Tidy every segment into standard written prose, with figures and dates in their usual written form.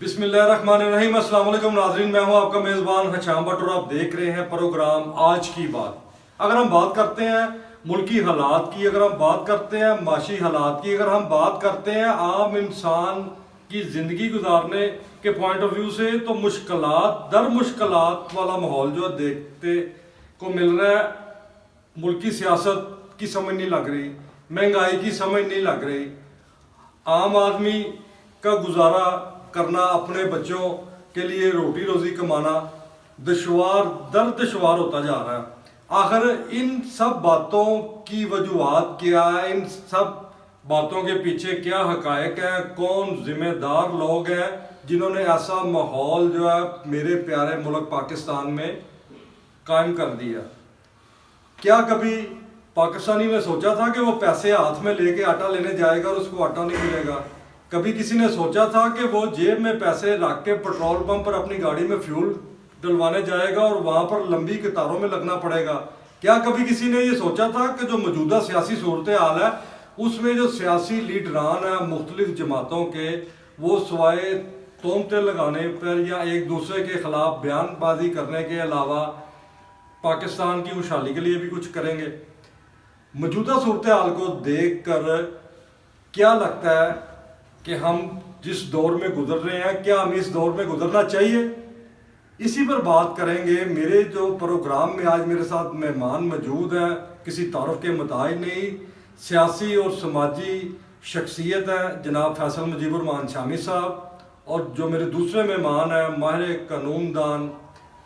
बिस्मिल्लाहिर्रहमानिर्रहीम। अस्सलाम वालेकुम नाज़रीन, मैं हूं आपका मेज़बान हशाम भट्ट और आप देख रहे हैं प्रोग्राम आज की बात। अगर हम बात करते हैं मुल्की हालात की, अगर हम बात करते हैं माशी हालात की, अगर हम बात करते हैं आम इंसान की ज़िंदगी गुजारने के पॉइंट ऑफ व्यू से, तो मुश्किलात दर मुश्किलात वाला माहौल जो देखते को मिल रहा है। मुल्की सियासत की समझ नहीं लग रही, महंगाई की समझ नहीं लग रही, आम आदमी का गुजारा करना, अपने बच्चों के लिए रोटी रोजी कमाना दुश्वार होता जा रहा है। आखिर इन सब बातों की वजूहात क्या है? इन सब बातों के पीछे क्या हकायक है? कौन जिम्मेदार लोग हैं जिन्होंने ऐसा माहौल जो है मेरे प्यारे मुल्क पाकिस्तान में कायम कर दिया? क्या कभी पाकिस्तानी ने सोचा था कि वो पैसे हाथ में लेके आटा लेने जाएगा और उसको आटा नहीं मिलेगा? कभी किसी ने सोचा था कि वो जेब में पैसे रख के पेट्रोल पंप पर अपनी गाड़ी में फ्यूल डलवाने जाएगा और वहां पर लंबी कतारों में लगना पड़ेगा? क्या कभी किसी ने ये सोचा था कि जो मौजूदा सियासी सूरत हाल है उसमें जो सियासी लीडरान है मुख्तलिफ जमातों के, वो सवाए तोहमतें लगाने पर या एक दूसरे के खिलाफ बयानबाजी करने के अलावा पाकिस्तान की खुशहाली के लिए भी कुछ करेंगे? मौजूदा सूरत हाल को देख कर क्या लगता है कि हम जिस दौर में गुजर रहे हैं, क्या हम इस दौर में गुजरना चाहिए? इसी पर बात करेंगे। मेरे जो प्रोग्राम में आज मेरे साथ मेहमान मौजूद हैं, किसी तारुफ के मुताबिक नहीं, सियासी और समाजी शख्सियत है जनाब फैसल मुजीबुर शामी साहब, और जो मेरे दूसरे मेहमान हैं माहिर कानूनदान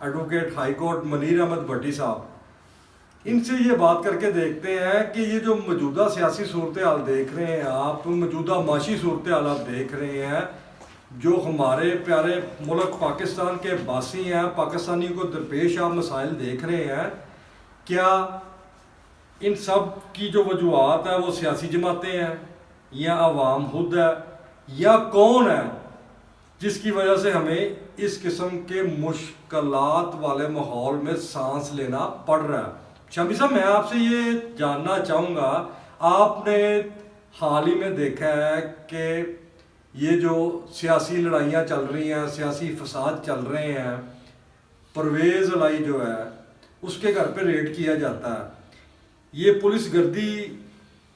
advocate high court Munir Ahmad Bhatti साहब। इनसे ये बात करके देखते हैं कि ये जो मौजूदा सियासी सूरत हाल देख रहे हैं आप, मौजूदा माशी सूरत हाल आप देख रहे हैं, जो हमारे प्यारे मुल्क पाकिस्तान के बासी हैं, पाकिस्तानी को दरपेश आप मसाइल देख रहे हैं, क्या इन सब की जो वजूहत है वो सियासी जमातें हैं या अवाम खुद है या कौन है जिसकी वजह से हमें इस किस्म के मुश्किलात वाले माहौल में सांस लेना पड़ रहा है? शामी साहब, मैं आपसे ये जानना चाहूँगा, आपने हाल ही में देखा है कि ये जो सियासी लड़ाइयाँ चल रही हैं, सियासी फसाद चल रहे हैं, परवेज़ इलाही जो है उसके घर पे रेड किया जाता है, ये पुलिस गर्दी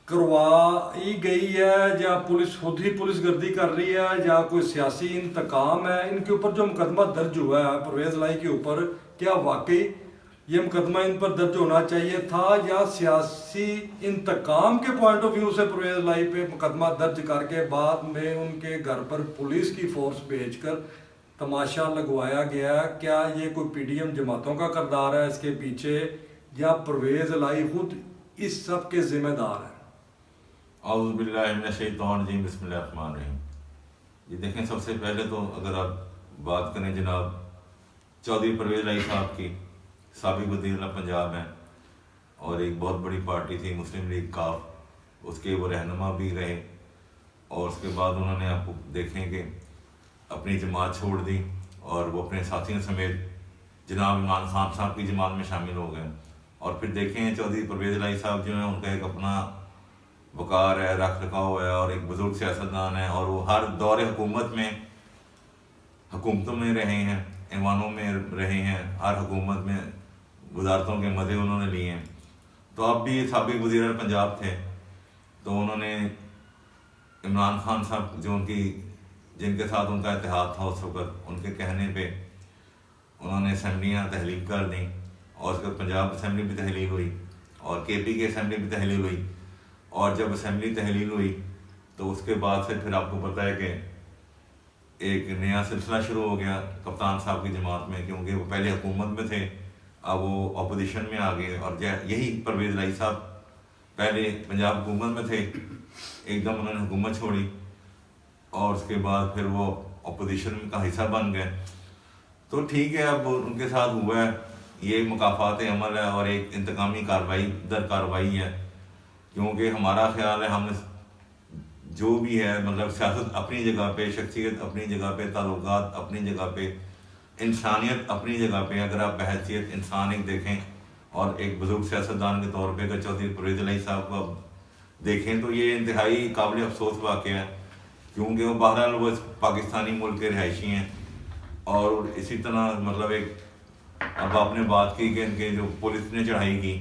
करवाई गई है या पुलिस खुद ही पुलिस गर्दी कर रही है या कोई सियासी इंतकाम है? इनके ऊपर जो मुकदमा दर्ज हुआ है परवेज़ इलाही के ऊपर, क्या वाकई ये मुकदमा इन पर दर्ज होना चाहिए था या सियासी इंतकाम के पॉइंट ऑफ व्यू से परवेज़ इलाही पे मुकदमा दर्ज करके बाद में उनके घर पर पुलिस की फोर्स भेजकर तमाशा लगवाया गया? क्या ये कोई पीडीएम जमातों का किरदार है इसके पीछे या परवेज़ इलाही खुद इस सब के जिम्मेदार है? औज़ु बिल्लाहि मिनश शैतानिर रजीम, बिस्मिल्लाहिर्रहमानिर्रहीम। ये देखें, सबसे पहले तो अगर आप बात करें जनाब चौधरी परवेज़ इलाही साहब की, साबिक़ वज़ीर पंजाब हैं और एक बहुत बड़ी पार्टी थी मुस्लिम लीग काफ, उसके वो रहनुमा भी रहे और उसके बाद उन्होंने आपको देखें कि अपनी जमात छोड़ दी और वो अपने साथियों समेत जनाब इमरान खान साहब की जमात में शामिल हो गए। और फिर देखें चौधरी परवेज़ इलाही साहब जो हैं उनका एक अपना वक़ार है, रख रखाव है और एक बुज़ुर्ग सियासतदान है और वो हर दौर हुकूमत में हुकूमतों में रहे हैं, ऐवानों में रहे हैं, हर हुकूमत में गुजारतों के मज़े उन्होंने लिए हैं। तो अब भी साबिक़ वज़ीर पंजाब थे, तो उन्होंने इमरान खान साहब जो जिनके साथ उनका इत्तेहाद था उस वक़्त, उनके कहने पे उन्होंने असम्बलियाँ तहलील कर दी और उसके पंजाब असम्बली भी तहलील हुई और केपी की असम्बली भी तहलील हुई। और जब असम्बली तहलील हुई तो उसके बाद से फिर आपको पता है कि एक नया सिलसिला शुरू हो गया कप्तान साहब की जमात में, क्योंकि वो पहले हुकूमत में थे, अब वो अपोजिशन में आ गए। और यही परवेज़ इलाही साहब पहले पंजाब हुकूमत में थे, एकदम उन्होंने हुकूमत छोड़ी और उसके बाद फिर वो अपोजिशन का हिस्सा बन गए। तो ठीक है, अब उनके साथ हुआ है, ये मुकाफ़ात अमल है और एक इंतकामी कार्रवाई दर कार्रवाई है, क्योंकि हमारा ख्याल है हमने जो भी है, मतलब सियासत अपनी जगह पे, शख्सियत अपनी जगह पे, ताल्लुकात अपनी जगह पे, इंसानियत अपनी जगह पे, अगर आप बहैसियत इंसान एक देखें और एक बुज़ुर्ग सियासतदान के तौर पे अगर चौधरी परवेज़ इलाही साहब को आप देखें तो ये इंतहाई काबिल अफसोस वाक़या है क्योंकि वो बहरहाल वो पाकिस्तानी मुल्क के रिहायशी हैं। और इसी तरह मतलब एक अब आपने बात की कि इनके जो पुलिस ने चढ़ाई की,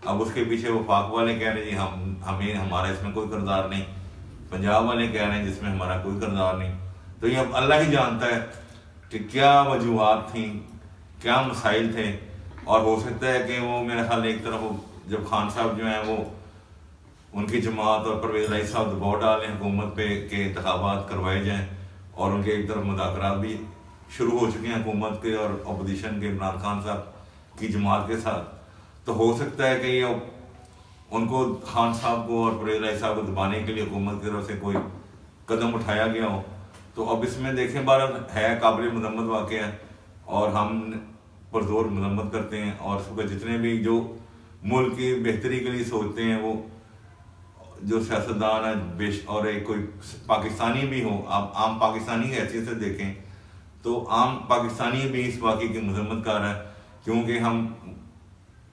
अब उसके पीछे वफाक वाले कह रहे हैं जी हमें हमारा इसमें कोई किरदार नहीं, पंजाब वाले कह रहे हैं जिसमें हमारा कोई किरदार नहीं। तो ये अब अल्लाह ही जानता है कि क्या वजूहात थी, क्या मसाइल थे। और हो सकता है कि वो मेरा ख्याल एक तरफ जब खान साहब जो हैं वो उनकी जमात और परवेज राई साहब दबाव डालें हुकूमत पे के इंतखाबात करवाए जाएँ, और उनके एक तरफ मुज़ाकरात भी शुरू हो चुके हैं हुकूमत के और अपोजिशन के इमरान खान साहब की जमात के साथ। तो हो सकता है कि ये उनको खान साहब को और परवेज राई साहब को दबाने के लिए हुकूमत की तरफ से कोई कदम उठाया गया हो। तो अब इसमें देखें बार है काबिल मजम्मत वाक़या है और हम पुरजोर मजम्मत करते हैं। और सुबह जितने भी जो मुल्क की बेहतरी के लिए सोचते हैं वो जो सियासतदान है और एक कोई पाकिस्तानी भी हो, आप आम पाकिस्तानी की हैसियत से देखें तो आम पाकिस्तानी भी इस वाक़े की मजम्मत कर रहा है, क्योंकि हम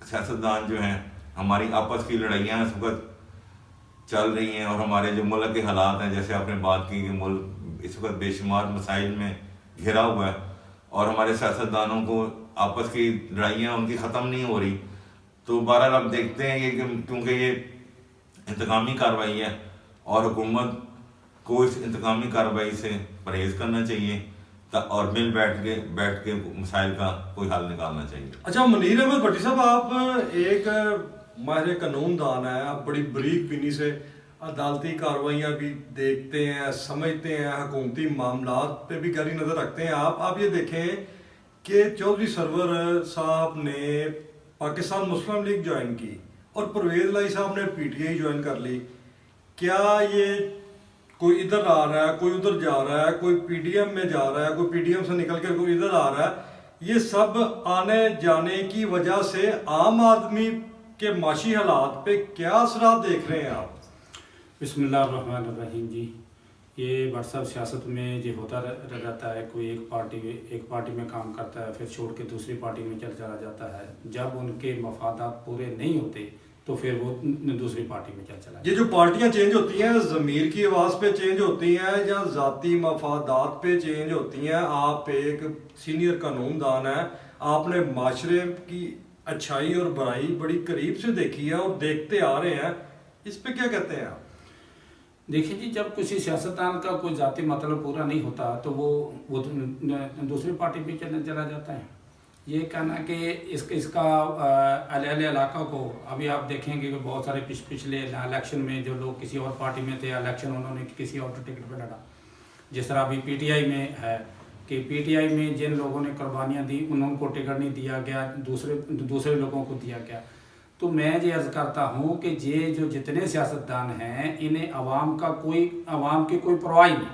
सियासतदान जो हैं हमारी आपस की लड़ाइयाँ इस वक्त चल रही हैं। और हमारे जो मुल्क के हालात हैं, जैसे आपने बात की कि मुल्क इस वक्त बेशुमार मसाइल में घिरा हुआ है और हमारे सियासतदानों को आपस की लड़ाइयाँ उनकी ख़त्म नहीं हो रही। तो बहरहाल अब देखते हैं ये क्योंकि ये इंतकामी कार्रवाई है और हुकूमत को इस इंतकामी कार्रवाई से परहेज़ करना चाहिए और मिल बैठ के मसाइल का कोई हल निकालना चाहिए। अच्छा मुनीर अहमद भट्टी साहब, आप एक माहिर कानूनदान है, आप बड़ी बरीक बीनी से अदालती कार्रवाइयाँ भी देखते हैं, समझते हैं, हुकूमती मामलात पे भी गहरी नज़र रखते हैं। आप ये देखें कि चौधरी सरवर साहब ने पाकिस्तान मुस्लिम लीग ज्वाइन की और परवेज लाई साहब ने पीटीआई ज्वाइन कर ली। क्या ये कोई इधर आ रहा है, कोई उधर जा रहा है, कोई पीडीएम में जा रहा है, कोई पीडीएम से निकल कर कोई इधर आ रहा है, ये सब आने जाने की वजह से आम आदमी के माशी हालात पे क्या असरात देख रहे हैं आप? बिस्मिल्लाहिर्रहमानिर्रहीम जी, ये व्हाट्सएप सियासत में जो होता रहता है, कोई एक पार्टी में काम करता है फिर छोड़ के दूसरी पार्टी में चला जाता है। जब उनके मफादात पूरे नहीं होते तो फिर वो दूसरी पार्टी में चला जाता है। ये जो पार्टियां चेंज होती हैं ज़मीर की आवाज़ पे चेंज होती हैं या ज़ाती मफादात पे चेंज होती हैं? आप एक सीनियर कानूनदान है, आपने माशरे की अच्छाई और बुराई बड़ी करीब से देखी है और देखते आ रहे हैं, इस पे क्या कहते हैं आप? देखिए जी, जब किसी सियासतदान का कोई जाती मतलब पूरा नहीं होता तो वो दूसरी पार्टी में चला जाता है। ये कहना कि इसका अहले इलाका को, अभी आप देखेंगे कि बहुत सारे पिछले इलेक्शन में जो लोग किसी और पार्टी में थे, इलेक्शन उन्होंने किसी और टिकट पर लड़ा। जिस तरह अभी पीटीआई में है कि पीटीआई में जिन लोगों ने कुर्बानियाँ दी उनको टिकट नहीं दिया गया, दूसरे लोगों को दिया गया। तो मैं ये अर्ज़ करता हूँ कि ये जो जितने सियासतदान हैं इन्हें आवाम की कोई परवाह नहीं,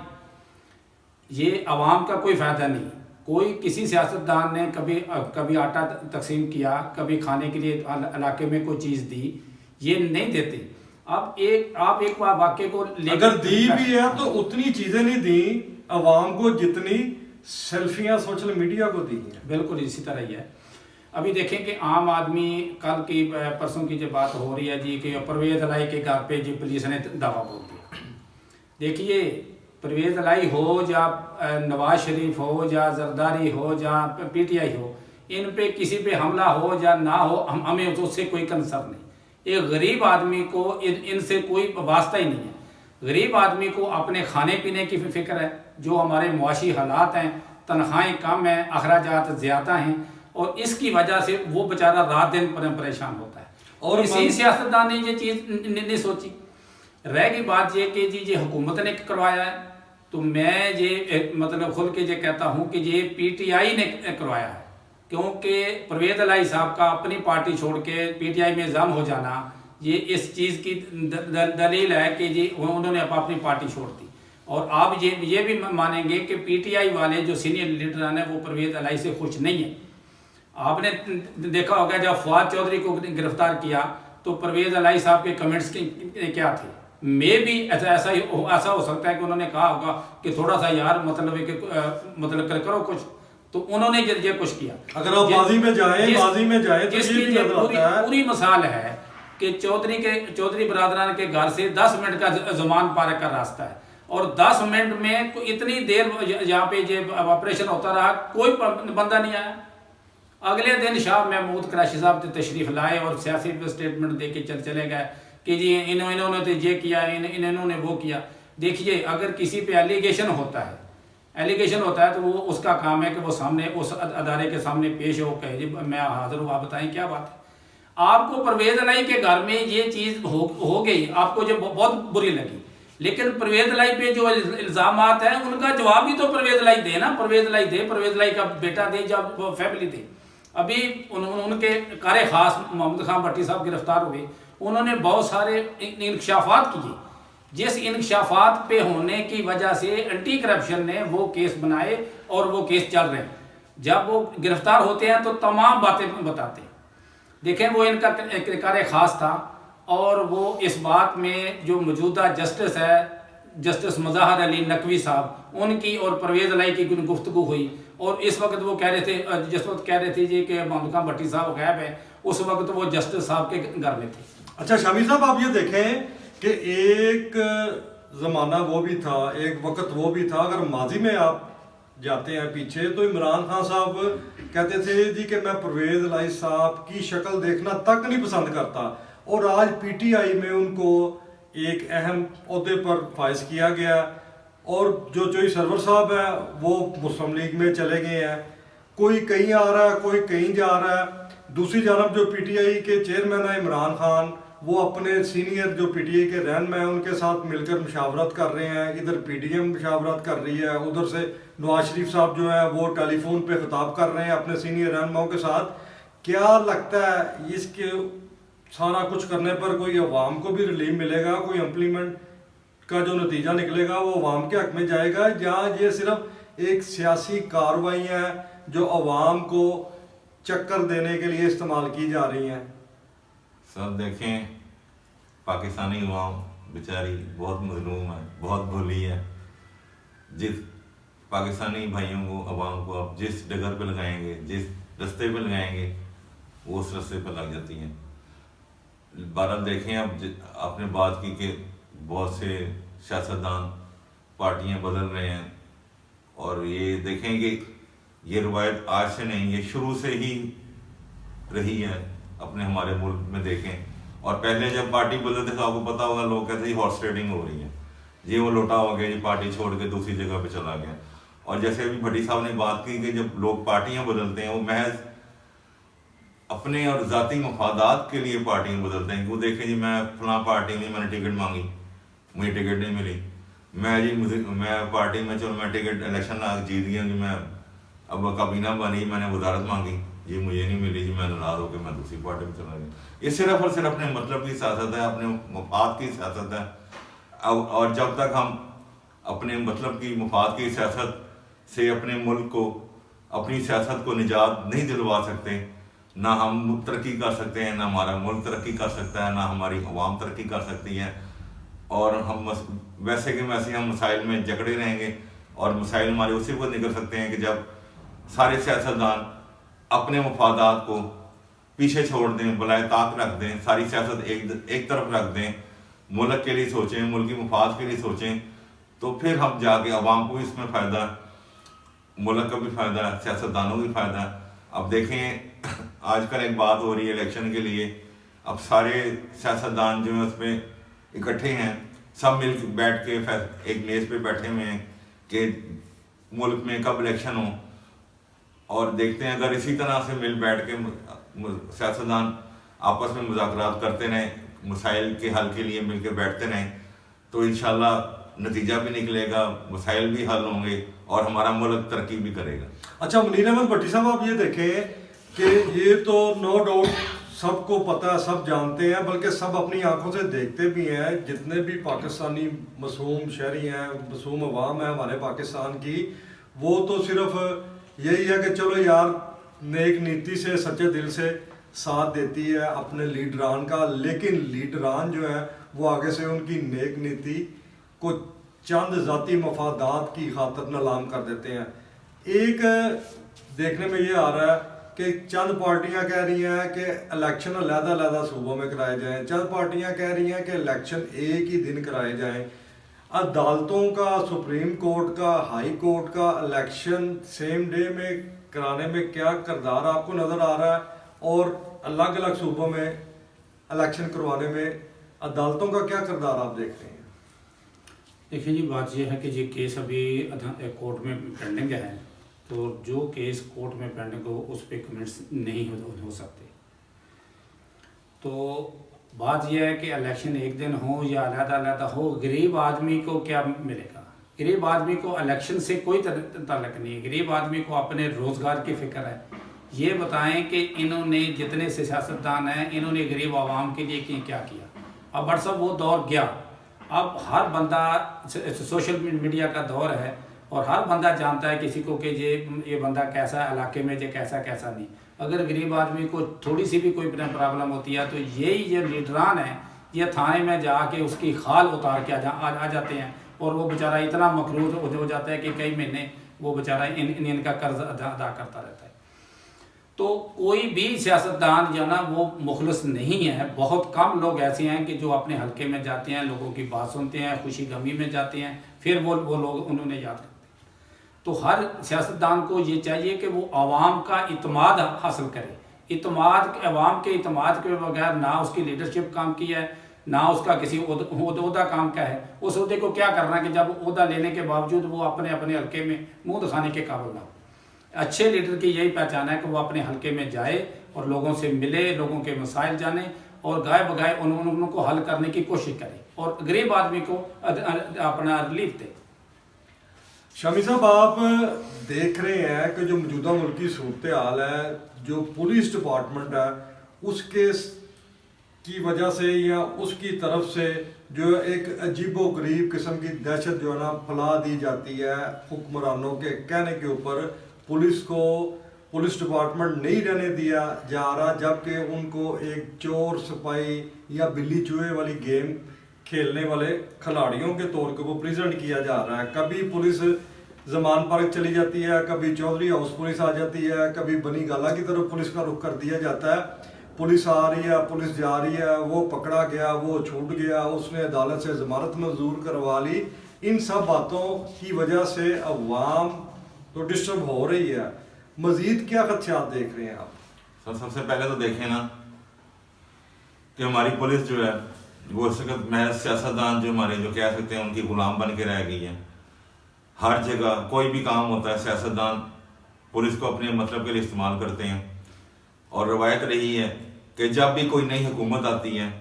ये आवाम का कोई फ़ायदा नहीं। कोई किसी सियासतदान ने कभी आटा तकसीम किया, कभी खाने के लिए इलाके में कोई चीज़ दी, ये नहीं देते। अब आप एक वाक्य को अगर दी भी है तो उतनी चीज़ें नहीं दी आवाम को जितनी सेल्फियाँ सोशल मीडिया को दी हैं। बिल्कुल इसी तरह ही है। अभी देखें कि आम आदमी, कल की परसों की जो बात हो रही है जी कि परवेज लाई के घर पे जी पुलिस ने दावा बोल दिया। देखिए, परवेज लाई हो या नवाज शरीफ हो या जरदारी हो या पीटीआई हो, इन पे किसी पे हमला हो या ना हो, हमें उससे कोई कंसर्न नहीं। एक गरीब आदमी को इनसे कोई वास्ता ही नहीं है। गरीब आदमी को अपने खाने पीने की फिक्र है, जो हमारे मुआशी हालात हैं, तनख्वाहें कम हैं, अखराजात ज़्यादा हैं और इसकी वजह से वो बेचारा रात दिन परेशान होता है। और इसी सियासतदान ने ये चीज़ नहीं सोची। रह गई बात ये कि जी ये हुकूमत ने करवाया है, तो मैं ये मतलब खुल के ये कहता हूँ कि ये पीटीआई ने करवाया है, क्योंकि परवेज लाई साहब का अपनी पार्टी छोड़ के पीटीआई में इल्ज़ाम हो जाना, ये इस चीज़ की दलील है कि जी उन्होंने अपनी पार्टी छोड़ दी। और आप ये भी मानेंगे कि पीटीआई वाले जो सीनियर लीडर हैं वो परवेज लाई से खुश नहीं है। आपने देखा होगा जब फवाद चौधरी को गिरफ्तार किया तो परवेज लाई साहब के कमेंट्स क्या थे। मे भी ऐसा हो सकता है कि उन्होंने कहा होगा कि थोड़ा सा यार मतलब करो कुछ, तो उन्होंने ये कुछ किया। अगर आप बाजी में जाए तो ये भी पूरी मिसाल है कि चौधरी बरादरान के घर से 10 मिनट का ज़ुमान पार्क का रास्ता है। और 10 मिनट में इतनी देर यहाँ पे ये ऑपरेशन होता रहा, कोई बंदा नहीं आया। अगले दिन शाह महमूद कराची साहब तो तशरीफ़ लाए और सियासी स्टेटमेंट दे के चले गए कि जी इन्होंने तो ये किया, इन्होंने वो किया। देखिए, अगर किसी पे एलिगेशन होता है तो वो उसका काम है कि वो सामने उस अदारे के सामने पेश हो कहे जी मैं हाजिर हूँ, आप बताएं क्या बात है। आपको परवेज़ इलाही के घर में ये चीज़ हो गई, आपको जो बहुत बुरी लगी, लेकिन परवेज़ इलाही पे जो इल्ज़ामात हैं उनका जवाब भी तो परवेज़ इलाही दे ना। परवेज़ इलाही का बेटा दे, जब फैमिली दे। अभी उनके कार खास मोहम्मद खान भट्टी साहब गिरफ्तार हुए, उन्होंने बहुत सारे इंकशाफात किए, जिस इंकशाफात पे होने की वजह से एंटी करप्शन ने वो केस बनाए और वो केस चल रहे हैं। जब वो गिरफ्तार होते हैं तो तमाम बातें बताते हैं। देखें, वो इनका कार खास था और वो इस बात में जो मौजूदा जस्टिस है, जस्टिस मुज़ाहर अली नकवी साहब, उनकी और परवेज़ इलाही की गुफ्तगू हुई और इस वक्त वो कह रहे थे, जिस वक्त कह रहे थे जी कि मोहम्मद खान भट्टी साहब गायब है, उस वक्त वो जस्टिस साहब के घर में थे। अच्छा शामी साहब, आप ये देखें कि एक ज़माना वो भी था, एक वक्त वो भी था। अगर माजी में आप जाते हैं पीछे तो इमरान खान साहब कहते थे जी कि मैं परवेज़ इलाही साहब की शक्ल देखना तक नहीं पसंद करता, और आज पीटीआई में उनको एक अहम ओहदे पर फाइज किया गया। और जो चोई सरवर साहब है वो मुस्लिम लीग में चले गए हैं, कोई कहीं आ रहा है, कोई कहीं जा रहा है। दूसरी जानब जो पीटीआई के चेयरमैन है इमरान खान, वो अपने सीनियर जो पीटीआई के रहनुमा हैं उनके साथ मिलकर मुशावरत कर रहे हैं। इधर पीडीएम मुशावरत कर रही है, उधर से नवाज शरीफ साहब जो है वो टेलीफोन पे खिताब कर रहे हैं अपने सीनियर रहनुमाओं के साथ। क्या लगता है इसके सारा कुछ करने पर कोई अवाम को भी रिलीफ मिलेगा, कोई इम्प्लीमेंट का जो नतीजा निकलेगा वो अवाम के हक में जाएगा, या ये सिर्फ एक सियासी कार्रवाई है जो अवाम को चक्कर देने के लिए इस्तेमाल की जा रही हैं? सब देखें, पाकिस्तानी अवाम बेचारी बहुत मजलूम है, बहुत भोली है। जिस पाकिस्तानी भाइयों को, अवाम को आप जिस डगर पे लगाएंगे, जिस रास्ते पे लगाएंगे, वो उस रास्ते पे लग जाती हैं। बहरहाल देखें, अब आपने बात की कि बहुत से सियासतदान पार्टियां बदल रहे हैं, और ये देखें कि ये रवायत आज से नहीं, ये शुरू से ही रही है अपने हमारे मुल्क में। देखें, और पहले जब पार्टी बदलते थे आपको पता होगा, लोग कहते हैं हॉर्स ट्रेडिंग हो रही है, ये वो लोटा हो गया, ये पार्टी छोड़ के दूसरी जगह पे चला गया। और जैसे अभी भट्टी साहब ने बात की कि जब लोग पार्टियां बदलते हैं वो महज अपने और ज़ाती मफादात के लिए पार्टियां बदलते हैं। वो देखें जी, मैं फलां पार्टी में मैंने टिकट मांगी, मुझे टिकट नहीं मिली, मैं पार्टी में चलो मैं टिकट इलेक्शन जीत गया जी, मैं अब काबीना बनी, मैंने वजारत मांगी जी, मुझे नहीं मिली जी, मैं नाराज़ होकर मैं दूसरी पार्टी में चला गया। ये सिर्फ और सिर्फ अपने मतलब की सियासत है, अपने मफाद की सियासत है। और जब तक हम अपने मतलब की मफाद की सियासत से अपने मुल्क को, अपनी सियासत को निजात नहीं दिलवा सकते, ना हम तरक्की कर सकते हैं, ना हमारा मुल्क तरक्की कर सकता है, ना हमारी अवाम तरक्की कर सकती है। और हम वैसे के वैसे हम मसाइल में जकड़े रहेंगे, और मसाइल हमारे उसी वक्त निकल सकते हैं कि जब सारे सियासतदान अपने मफादात को पीछे छोड़ दें, बलाए ताक रख दें, सारी सियासत एक तरफ रख दें, मुल्क के लिए सोचें, मुल्क की मफाद के लिए सोचें, तो फिर हम जाके अवाम को भी इसमें फ़ायदा, मुल्क का भी फ़ायदा, सियासतदानों को भी फ़ायदा। अब देखें, आजकल एक बात हो रही है इलेक्शन के लिए, अब सारे सियासतदान जो हैं उसमें इकट्ठे हैं, सब मिल बैठ के एक मेज़ पे बैठे हुए हैं कि मुल्क में कब इलेक्शन हो। और देखते हैं अगर इसी तरह से मिल बैठ के सियासतदान आपस में मुज़ाकरात करते रहें, मसाइल के हल के लिए मिल के बैठते रहें, तो इंशाल्लाह नतीजा भी निकलेगा, मसाइल भी हल होंगे और हमारा मुल्क तरक्की भी करेगा। अच्छा मुनीर अहमद भट्टी साहब, आप ये देखें कि ये तो नो डाउट सबको पता है, सब जानते हैं, बल्कि सब अपनी आंखों से देखते भी हैं। जितने भी पाकिस्तानी मासूम शहरी हैं, मासूम अवाम है हमारे पाकिस्तान की, वो तो सिर्फ यही है कि चलो यार नेक नीति से, सच्चे दिल से साथ देती है अपने लीडरान का, लेकिन लीडरान जो है वो आगे से उनकी नेक नीति को चंद ज़ाती मफादात की खातर नीलाम कर देते हैं। एक देखने में ये आ रहा है कि चंद पार्टियां कह रही हैं कि इलेक्शन अलग-अलग सूबों में कराए जाएं, चंद पार्टियां कह रही हैं कि इलेक्शन एक ही दिन कराए जाएं। अदालतों का, सुप्रीम कोर्ट का, हाई कोर्ट का इलेक्शन सेम डे में कराने में क्या किरदार आपको नज़र आ रहा है, और अलग अलग सूबों में इलेक्शन करवाने में अदालतों का क्या किरदार आप देख रहे हैं? देखिए जी, बात यह है कि ये केस अभी कोर्ट में पेंडिंग है, तो जो केस कोर्ट में पेंडिंग हो उस पर कमेंट्स नहीं हो सकते। तो बात यह है कि इलेक्शन एक दिन हो या अलग-अलग हो, गरीब आदमी को क्या मिलेगा? गरीब आदमी को इलेक्शन से कोई ताल्लुक नहीं है। गरीब आदमी को अपने रोज़गार की फ़िक्र है। ये बताएं कि इन्होंने जितने से सियासतदान हैं, इन्होंने गरीब आवाम के लिए क्या किया? अब बट साहब वो दौर गया। अब हर बंदा, सोशल मीडिया का दौर है और हर बंदा जानता है किसी को कि ये बंदा कैसा है इलाके में, जो कैसा कैसा नहीं। अगर गरीब आदमी को थोड़ी सी भी कोई प्रॉब्लम होती है तो यही ये लीडरान हैं, ये थाने में जाके उसकी खाल उतार के आ जाते हैं, और वो बेचारा इतना मकरूज हो जाता है कि कई महीने वो बेचारा इनका कर्ज अदा करता रहता है। तो कोई भी सियासतदान जो ना वो मुखलिस नहीं है। बहुत कम लोग ऐसे हैं कि जो अपने हलके में जाते हैं, लोगों की बात सुनते हैं, खुशी गमी में जाते हैं, फिर वो लोग उन्होंने याद करते हैं। तो हर सियासतदान को ये चाहिए कि वो आवाम का इत्मीनान हासिल करे। आवाम के इत्मीनान के बगैर ना उसकी लीडरशिप काम की है, ना उसका किसी ओहदा काम का है। उस ओहदे को क्या करना है कि जब ओहदा लेने के बावजूद वो अपने हलके में मुंह दिखाने के काबिल ना हो। अच्छे लीडर की यही पहचान है कि वो अपने हलके में जाए और लोगों से मिले, लोगों के मसाइल जाने और गाय बगाए उनको हल करने की कोशिश करे और गरीब आदमी को अपना रिलीफ दे। शमी साहब, आप देख रहे हैं कि जो मौजूदा मुल्क की सूरत हाल है, जो पुलिस डिपार्टमेंट है उसके की वजह से या उसकी तरफ से जो एक अजीबो गरीब किस्म की दहशत जो है ना फैला दी जाती है हुक्मरानों के कहने के ऊपर। पुलिस डिपार्टमेंट नहीं रहने दिया जा रहा, जबकि उनको एक चोर सिपाही या बिल्ली चूहे वाली गेम खेलने वाले खिलाड़ियों के तौर पे वो प्रेजेंट किया जा रहा है। कभी पुलिस जमान पार्क चली जाती है, कभी चौधरी हाउस पुलिस आ जाती है, कभी बनी गाला की तरफ पुलिस का रुख कर दिया जाता है। पुलिस आ रही है, पुलिस जा रही है, वो पकड़ा गया, वो छूट गया, उसने अदालत से जमानत मंजूर करवा ली। इन सब बातों की वजह से अवाम तो डिस्टर्ब हो रही है। मजीद क्या खदशात देख रहे हैं आप? सर, सबसे पहले तो देखें ना कि हमारी पुलिस जो है वो इस वक्त महज सियासतदान जो हमारे जो कह सकते हैं उनकी गुलाम बन के रह गई है। हर जगह कोई भी काम होता है सियासतदान पुलिस को अपने मतलब के लिए इस्तेमाल करते हैं। और रवायत रही है कि जब भी कोई नई हुकूमत आती है,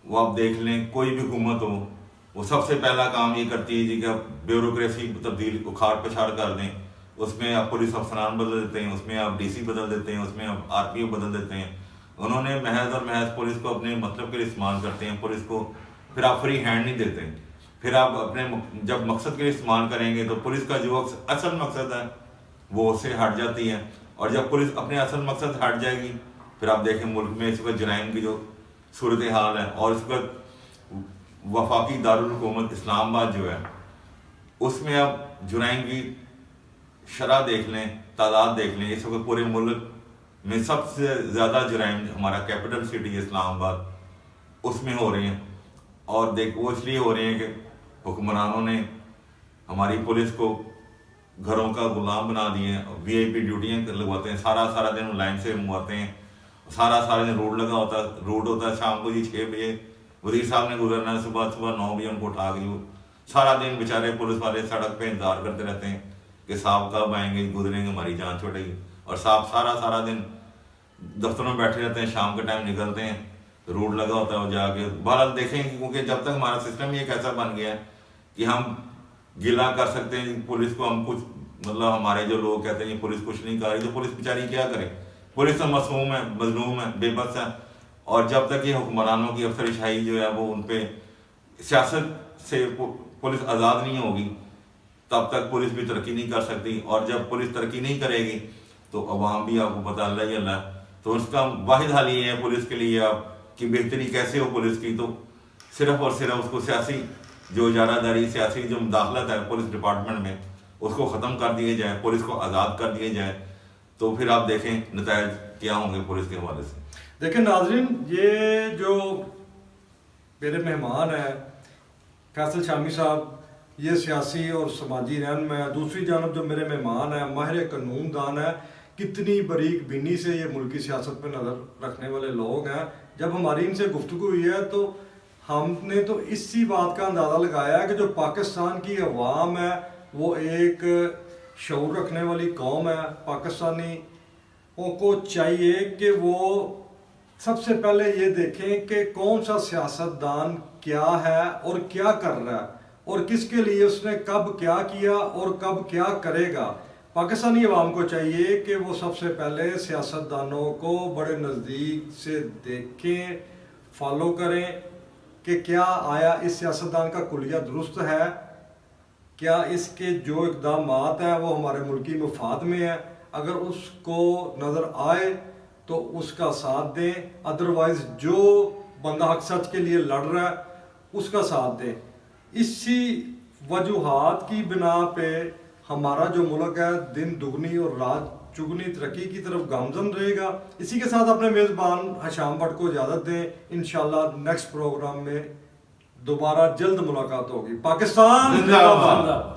वो आप देख लें, कोई भी हुकूमत हो, वो सबसे पहला काम ये करती है जी कि आप ब्यूरोक्रेसी तब्दील उखाड़ पछाड़ कर दें। उसमें आप पुलिस अफसरान बदल देते हैं, उसमें आप डीसी बदल देते हैं, उसमें आप आरपीओ बदल देते हैं। उन्होंने महज और महज पुलिस को अपने मतलब के लिए इस्तेमाल करते हैं। पुलिस को फिर आप फ्री हैंड नहीं देते। फिर आप अपने जब मकसद के लिए इस्तेमाल करेंगे तो पुलिस का जो असल मकसद है वो उससे हट जाती है। और जब पुलिस अपने असल मकसद हट जाएगी, फिर आप देखें मुल्क में इस वक्त जराइम की जो सूरत हाल है, और इस वक्त वफाकी दारुल हुकूमत इस्लामाबाद जो है उसमें आप जुराइम की शरह देख लें, तादाद देख लें। इस वक्त पूरे मुल्क में सबसे ज़्यादा जुराइम हमारा कैपिटल सिटी इस्लामाबाद उसमें हो रहे हैं। और वो इसलिए हो रहे हैं कि हुक्मरानों ने हमारी पुलिस को घरों का गुलाम बना दिए हैं। वीआईपी ड्यूटियाँ लगवाते हैं, सारा दिन लाइन से मंगवाते हैं, सारा दिन रोड होता है। शाम को जी 6 बजे वजीर साहब ने गुजरना है, सुबह 9 बजे उनको उठा के वो सारा दिन बेचारे पुलिस वाले सड़क पे इंतजार करते रहते हैं कि साहब कब आएंगे, गुजरेंगे, हमारी जान छुटेगी। और साहब सारा दिन दफ्तरों में बैठे रहते हैं, शाम के टाइम निकलते हैं, रोड लगा होता है, वो जाके बहरहाल देखें। क्योंकि जब तक हमारा सिस्टम ही एक ऐसा बन गया है कि हम गिला कर सकते हैं पुलिस को, हम कुछ मतलब हमारे जो लोग कहते हैं पुलिस कुछ नहीं कर रही, तो पुलिस बेचारी क्या करे? पुलिस तो मासूम है, मजलूम है, बेबस है। और जब तक ये हुक्मरानों की अफसरशाही जो है वो उन पर सियासत से पुलिस आज़ाद नहीं होगी, तब तक पुलिस भी तरक्की नहीं कर सकती। और जब पुलिस तरक्की नहीं करेगी तो अवाम भी, आपको पता अल्लाह ही अल्लाह। तो उसका वाहिद हल ये है पुलिस के लिए आप कि बेहतरी कैसे हो पुलिस की, तो सिर्फ और सिर्फ उसको सियासी जो इजारादारी, सियासी जो मुदाखलत है पुलिस डिपार्टमेंट में, उसको ख़त्म कर दिए जाए, पुलिस को आज़ाद कर दिए जाए, तो फिर आप देखें नतायज क्या होंगे पुलिस के हवाले से। देखें नाज़रीन, ये जो मेरे मेहमान हैं फैसल शामी साहब ये सियासी और समाजी रहनुमा है। दूसरी जानब जो मेरे मेहमान हैं माहिर कानून दान है, कितनी बारीक बीनी से ये मुल्की सियासत पे नज़र रखने वाले लोग हैं। जब हमारी इनसे गुफ्तगू हुई है तो हमने तो इसी बात का अंदाज़ा लगाया है कि जो पाकिस्तान की अवाम है वो एक शऊर रखने वाली कौम है। पाकिस्तानियों को चाहिए कि वो सबसे पहले ये देखें कि कौन सा सियासतदान क्या है और क्या कर रहा है और किसके लिए उसने कब क्या किया और कब क्या करेगा। पाकिस्तानी अवाम को चाहिए कि वो सबसे पहले सियासतदानों को बड़े नज़दीक से देखें, फॉलो करें कि क्या आया इस सियासतदान का कुलिया दुरुस्त है, क्या इसके जो इक़दामात हैं वो हमारे मुल्की मफाद में है। अगर उसको नज़र आए तो उसका साथ दें, अदरवाइज़ जो बंदा हक सच के लिए लड़ रहा है उसका साथ दें। इसी वजूहात की बिना पे हमारा जो मुल्क है दिन दुगनी और रात चुगनी तरक्की की तरफ गामजन रहेगा। इसी के साथ अपने मेज़बान हशाम भट्ट को इजाज़त दें। इंशाल्लाह नेक्स्ट प्रोग्राम में दोबारा जल्द मुलाकात होगी। पाकिस्तान जिंदाबाद। जिंदाबाद।